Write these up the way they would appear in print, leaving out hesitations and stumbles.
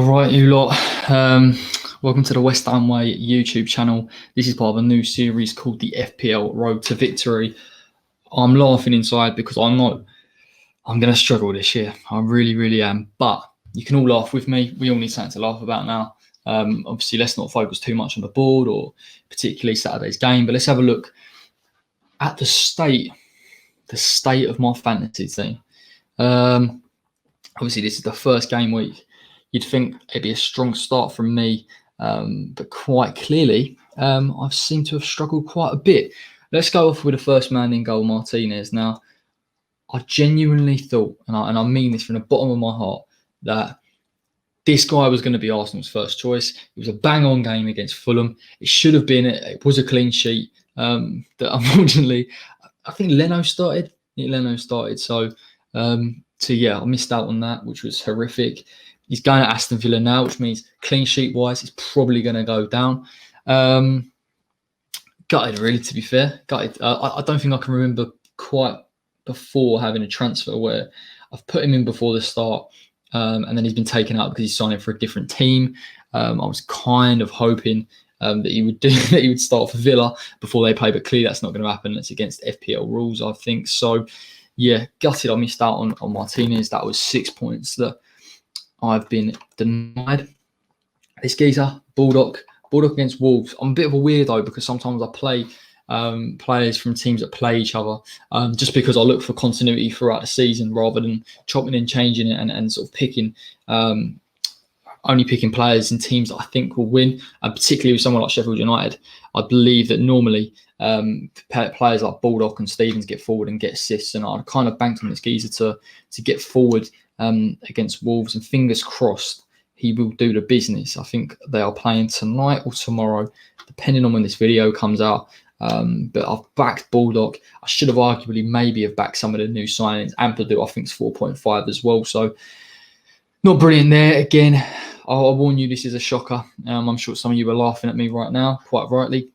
All right, you lot. Welcome to the West Ham Way YouTube channel. This is part of a new series called the FPL Road to Victory. I'm laughing inside because I'm going to struggle this year. I really, really am. But you can all laugh with me. We all need something to laugh about now. Obviously, let's not focus too much on the board or particularly Saturday's game. But let's have a look at the state of my fantasy team. Obviously, this is the first game week. You'd think it'd be a strong start from me, but quite clearly, I've seemed to have struggled quite a bit. Let's go off with the first man in goal, Martinez. Now, I genuinely thought, and I mean this from the bottom of my heart, that this guy was going to be Arsenal's first choice. It was a bang-on game against Fulham. It should have been. It was a clean sheet. That unfortunately, I think Leno started. So yeah, I missed out on that, which was horrific. He's going to Aston Villa now, which means clean sheet wise, he's probably going to go down. Gutted, really, to be fair. Gutted. I don't think I can remember quite before having a transfer where I've put him in before the start, and then he's been taken out because he's signing for a different team. I was kind of hoping that he would start for Villa before they play, but clearly that's not going to happen. It's against FPL rules, I think. So, yeah, gutted I missed out on Martinez. That was 6 points that I've been denied. This geezer, Bulldog against Wolves. I'm a bit of a weirdo because sometimes I play players from teams that play each other just because I look for continuity throughout the season rather than chopping and changing it and sort of picking only picking players in teams that I think will win, and particularly with someone like Sheffield United. I believe that normally players like Bulldog and Stevens get forward and get assists, and I kind of banked on this geezer to get forward against Wolves, and fingers crossed he will do the business. I think they are playing tonight or tomorrow, depending on when this video comes out. But I've backed Bulldog. I should have arguably maybe have backed some of the new signings. Ampadu, I think, is 4.5 as well. So not brilliant there. Again, I'll warn you, this is a shocker. I'm sure some of you are laughing at me right now, quite rightly.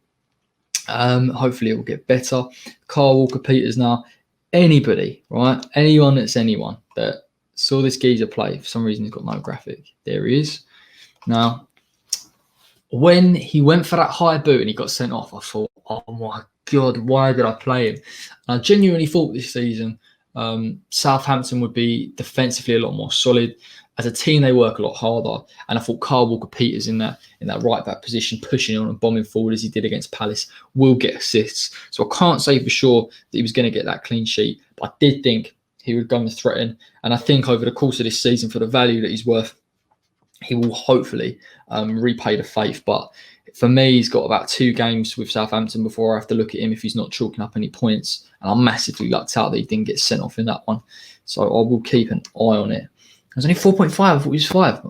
Hopefully it will get better. Kyle Walker-Peters now. Anybody, right? Anyone that saw this geezer play, for some reason he's got no graphic. There he is. Now, when he went for that high boot and he got sent off, I thought, oh my God, why did I play him? And I genuinely thought this season Southampton would be defensively a lot more solid. As a team, they work a lot harder. And I thought Kyle Walker-Peters in that right back position, pushing on and bombing forward as he did against Palace, will get assists. So I can't say for sure that he was going to get that clean sheet, but I did think he would go and threaten. And I think over the course of this season, for the value that he's worth, he will hopefully repay the faith. But for me, he's got about 2 games with Southampton before I have to look at him if he's not chalking up any points. And I'm massively lucked out that he didn't get sent off in that one. So I will keep an eye on it. It was only 4.5. I thought he was 5.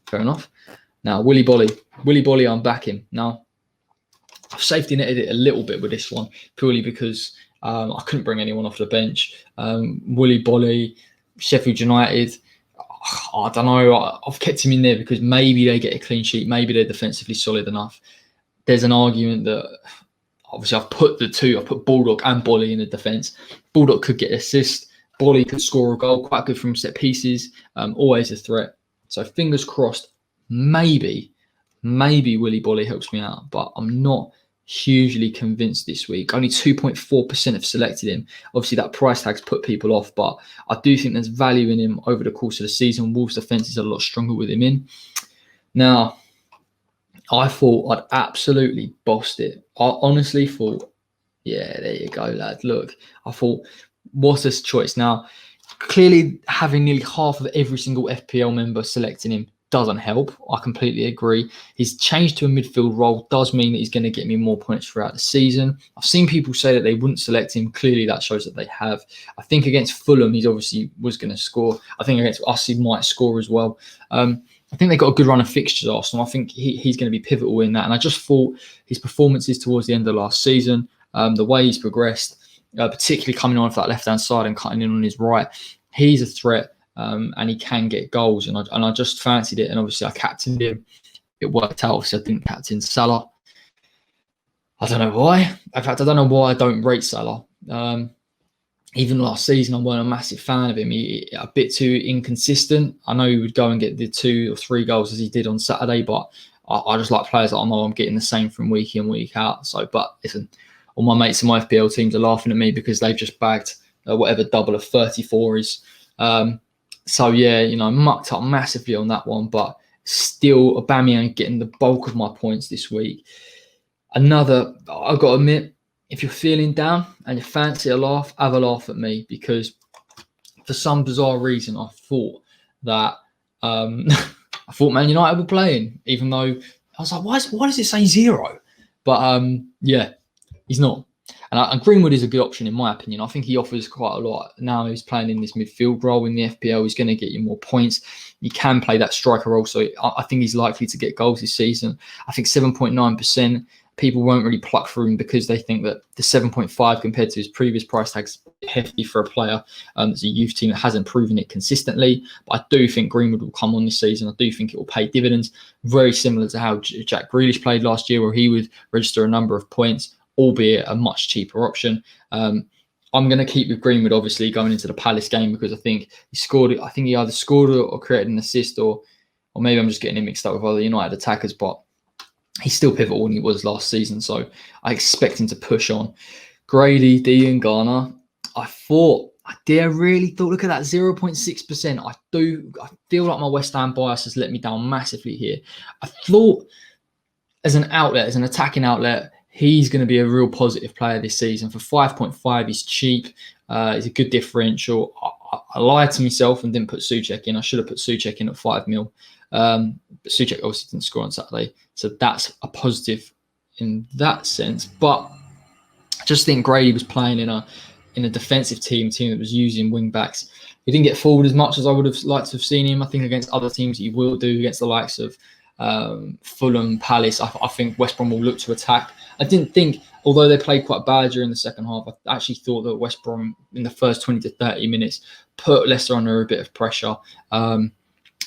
Fair enough. Now, Willy Bolly, I'm backing. Now, I've safety netted it a little bit with this one, purely because I couldn't bring anyone off the bench. Willy Bolly, Sheffield United, I don't know. I've kept him in there because maybe they get a clean sheet. Maybe they're defensively solid enough. There's an argument that obviously I've put Bulldog and Bolly in the defence. Bulldog could get assist. Bolly could score a goal, quite good from set pieces. Always a threat. So fingers crossed, maybe Willy Bolly helps me out, but I'm not hugely convinced this week. Only 2.4% have selected him. Obviously, that price tag's put people off, but I do think there's value in him over the course of the season. Wolves' defence is a lot stronger with him in. Now, I thought I'd absolutely bossed it. I honestly thought, yeah, there you go, lad. Look, I thought, what's this choice? Now, clearly having nearly half of every single FPL member selecting him doesn't help. I completely agree. His change to a midfield role does mean that he's going to get me more points throughout the season. I've seen people say that they wouldn't select him. Clearly, that shows that they have. I think against Fulham, he's obviously was going to score. I think against us, he might score as well. I think they've got a good run of fixtures, Arsenal. I think he's going to be pivotal in that. And I just thought his performances towards the end of last season, the way he's progressed, particularly coming on that left-hand side and cutting in on his right, he's a threat. And he can get goals, and I just fancied it, and obviously I captained him. It worked out. Obviously, I didn't captain Salah. I don't know why. In fact, I don't know why I don't rate Salah. Even last season, I wasn't a massive fan of him. He a bit too inconsistent. I know he would go and get the 2 or 3 goals as he did on Saturday, but I just like players that I know I'm getting the same from week in, week out. So, but listen, all my mates in my FPL teams are laughing at me because they've just bagged whatever double of 34 is. So yeah, mucked up massively on that one, but still Aubameyang getting the bulk of my points this week. Another, I've got to admit, if you're feeling down and you fancy a laugh, have a laugh at me, because for some bizarre reason I thought that I thought Man United were playing, even though I was like, why does it say 0? But yeah, he's not. And Greenwood is a good option in my opinion. I think he offers quite a lot. Now he's playing in this midfield role in the FPL. He's going to get you more points. You can play that striker role, so I think he's likely to get goals this season. I think 7.9%. People won't really pluck through him because they think that the 7.5 compared to his previous price tag's hefty for a player that's a youth team that hasn't proven it consistently. But I do think Greenwood will come on this season. I do think it will pay dividends, very similar to how Jack Grealish played last year, where he would register a number of points, albeit a much cheaper option. I'm going to keep with Greenwood, obviously, going into the Palace game, because I think he scored. I think he either scored or created an assist, or maybe I'm just getting him mixed up with other United attackers, but he's still pivotal when he was last season, so I expect him to push on. Grady, D and Garner, I really thought, look at that, 0.6%. I feel like my West Ham bias has let me down massively here. I thought as an attacking outlet, he's going to be a real positive player this season. For 5.5, he's cheap. He's a good differential. I lied to myself and didn't put Souček in. I should have put Souček in at 5 mil. But Souček obviously didn't score on Saturday, so that's a positive in that sense. But I just think Grady was playing in a defensive team that was using wing backs. He didn't get forward as much as I would have liked to have seen him. I think against other teams he will do, against the likes of Fulham, Palace. I think West Brom will look to attack. I didn't think, although they played quite bad during the second half, I actually thought that West Brom in the first 20 to 30 minutes put Leicester under a bit of pressure.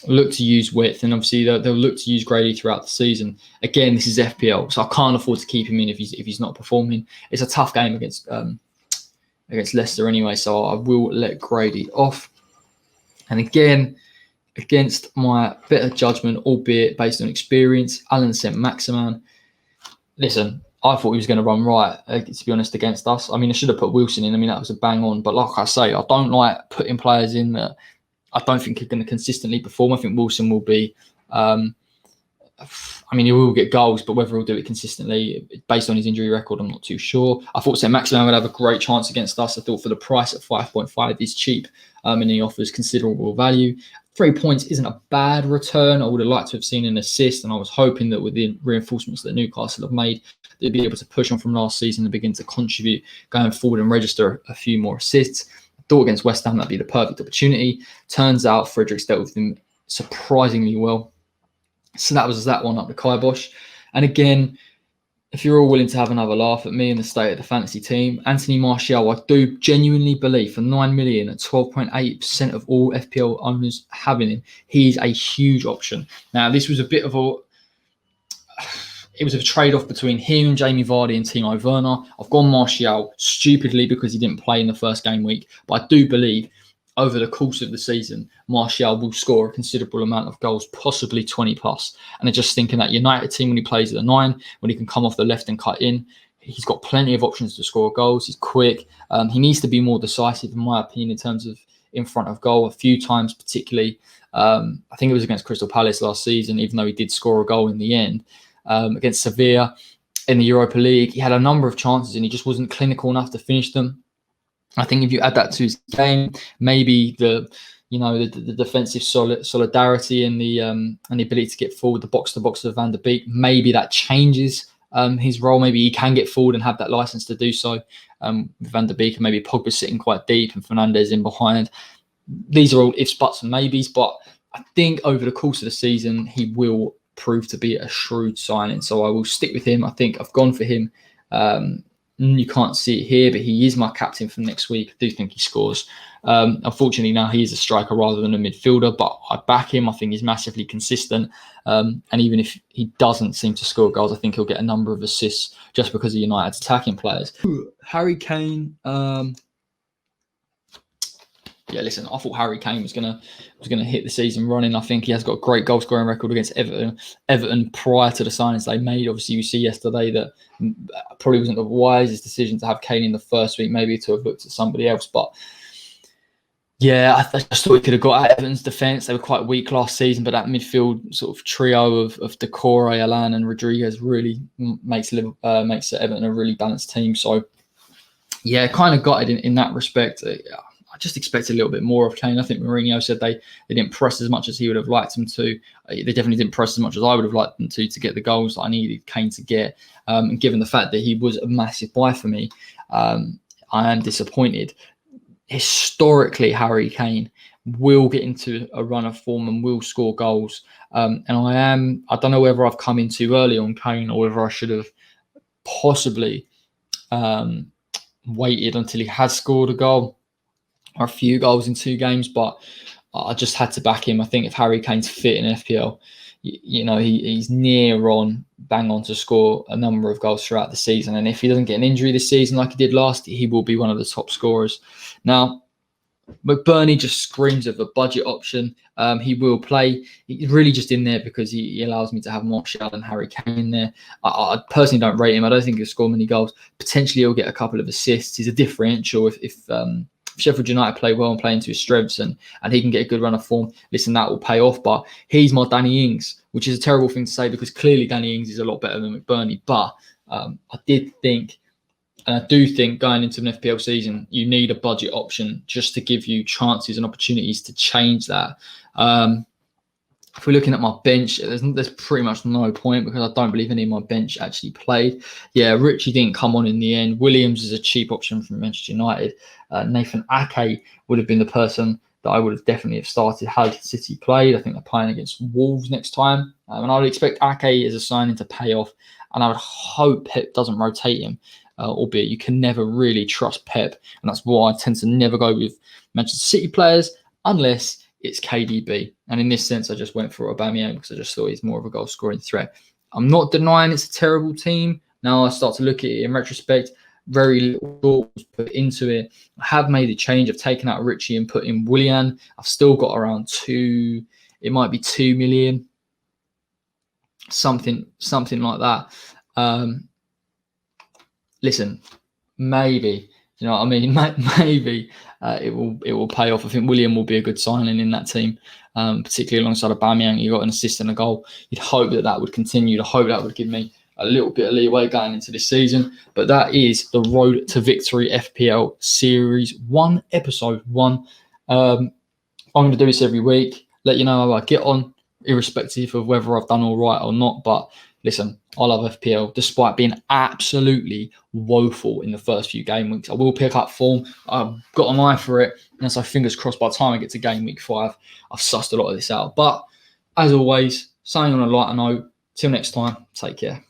Look to use width, and obviously they'll look to use Grady throughout the season. Again, this is FPL, so I can't afford to keep him in if he's not performing. It's a tough game against Leicester anyway, so I will let Grady off. And again, against my better judgment, albeit based on experience, Alan Saint-Maximin. Listen, I thought he was going to run right, to be honest, against us. I mean, I should have put Wilson in. I mean, that was a bang on. But like I say, I don't like putting players in that I don't think are going to consistently perform. I think Wilson will be, he will get goals, but whether he'll do it consistently based on his injury record, I'm not too sure. I thought Saint-Maximin would have a great chance against us. I thought for the price at 5.5 is cheap, and he offers considerable value. 3 points isn't a bad return. I would have liked to have seen an assist, and I was hoping that with the reinforcements that Newcastle have made, they'd be able to push on from last season and begin to contribute going forward and register a few more assists. I thought against West Ham that'd be the perfect opportunity. Turns out Fredericks dealt with them surprisingly well. So that was that one up to Kibosh. And again, if you're all willing to have another laugh at me and the state of the fantasy team, Anthony Martial, I do genuinely believe for 9 million at 12.8% of all FPL owners having him, he's a huge option. Now, this was a bit of it was a trade-off between him, Jamie Vardy and Timo Werner. I've gone Martial stupidly because he didn't play in the first game week, but I do believe over the course of the season, Martial will score a considerable amount of goals, possibly 20 plus. And I'm just thinking that United team, when he plays at the 9, when he can come off the left and cut in, he's got plenty of options to score goals. He's quick. He needs to be more decisive, in my opinion, in terms of in front of goal. A few times, particularly, I think it was against Crystal Palace last season, even though he did score a goal in the end. Against Sevilla in the Europa League, he had a number of chances and he just wasn't clinical enough to finish them. I think if you add that to his game, maybe the defensive solidarity and the ability to get forward, the box to box of Van der Beek, maybe that changes his role. Maybe he can get forward and have that license to do so. With Van der Beek and maybe Pogba sitting quite deep and Fernandes in behind. These are all ifs, buts, and maybes, but I think over the course of the season he will prove to be a shrewd signing. So I will stick with him. I think I've gone for him. You can't see it here, but he is my captain for next week. I do think he scores. Unfortunately, now he is a striker rather than a midfielder, but I back him. I think he's massively consistent. And even if he doesn't seem to score goals, I think he'll get a number of assists just because of United's attacking players. Harry Kane, yeah, listen, I thought Harry Kane was gonna hit the season running. I think he has got a great goal scoring record against Everton prior to the signings they made. Obviously, you see yesterday that probably wasn't the wisest decision to have Kane in the first week, maybe to have looked at somebody else. But yeah, I just thought he could have got at Everton's defence. They were quite weak last season, but that midfield sort of trio of Decore, Alan, and Rodriguez really makes Everton a really balanced team. So yeah, kind of got it in that respect. I just expected a little bit more of Kane. I think Mourinho said they didn't press as much as he would have liked them to. They definitely didn't press as much as I would have liked them to get the goals that I needed Kane to get. And given the fact that he was a massive buy for me, I am disappointed. Historically, Harry Kane will get into a run of form and will score goals. And I don't know whether I've come in too early on Kane or whether I should have possibly waited until he has scored a goal or a few goals in 2 games, but I just had to back him. I think if Harry Kane's fit in FPL, he's near on, bang on to score a number of goals throughout the season. And if he doesn't get an injury this season like he did last, he will be one of the top scorers. Now, McBurney just screams of a budget option. He will play. He's really just in there because he allows me to have Martial and Harry Kane in there. I personally don't rate him. I don't think he'll score many goals. Potentially he'll get a couple of assists. He's a differential if Sheffield United play well and play into his strengths and he can get a good run of form, listen, that will pay off. But he's my Danny Ings, which is a terrible thing to say because clearly Danny Ings is a lot better than McBurney. But I did think, and I do think going into an FPL season, you need a budget option just to give you chances and opportunities to change that. If we're looking at my bench, there's pretty much no point because I don't believe any of my bench actually played. Yeah, Richie didn't come on in the end. Williams is a cheap option from Manchester United. Nathan Ake would have been the person that I would have definitely have started had City played. I think they're playing against Wolves next time. And I would expect Ake as a signing to pay off. And I would hope Pep doesn't rotate him, albeit you can never really trust Pep. And that's why I tend to never go with Manchester City players unless it's KDB. And in this sense, I just went for Aubameyang because I just thought he's more of a goal-scoring threat. I'm not denying it's a terrible team. Now I start to look at it in retrospect. Very little thought was put into it. I have made a change. I've taken out Richie and put in Willian. I've still got around 2 million, something like that. Listen, maybe, you know what I mean? Maybe it will pay off. I think William will be a good signing in that team, particularly alongside Aubameyang. He got an assist and a goal. You'd hope that would continue. I hope that would give me a little bit of leeway going into this season. But that is the Road to Victory FPL Series 1, Episode 1. I'm going to do this every week. Let you know how I get on, irrespective of whether I've done all right or not. But listen, I love FPL, despite being absolutely woeful in the first few game weeks. I will pick up form. I've got an eye for it. And so fingers crossed by the time I get to game week 5, I've sussed a lot of this out. But as always, saying on a lighter note, till next time, take care.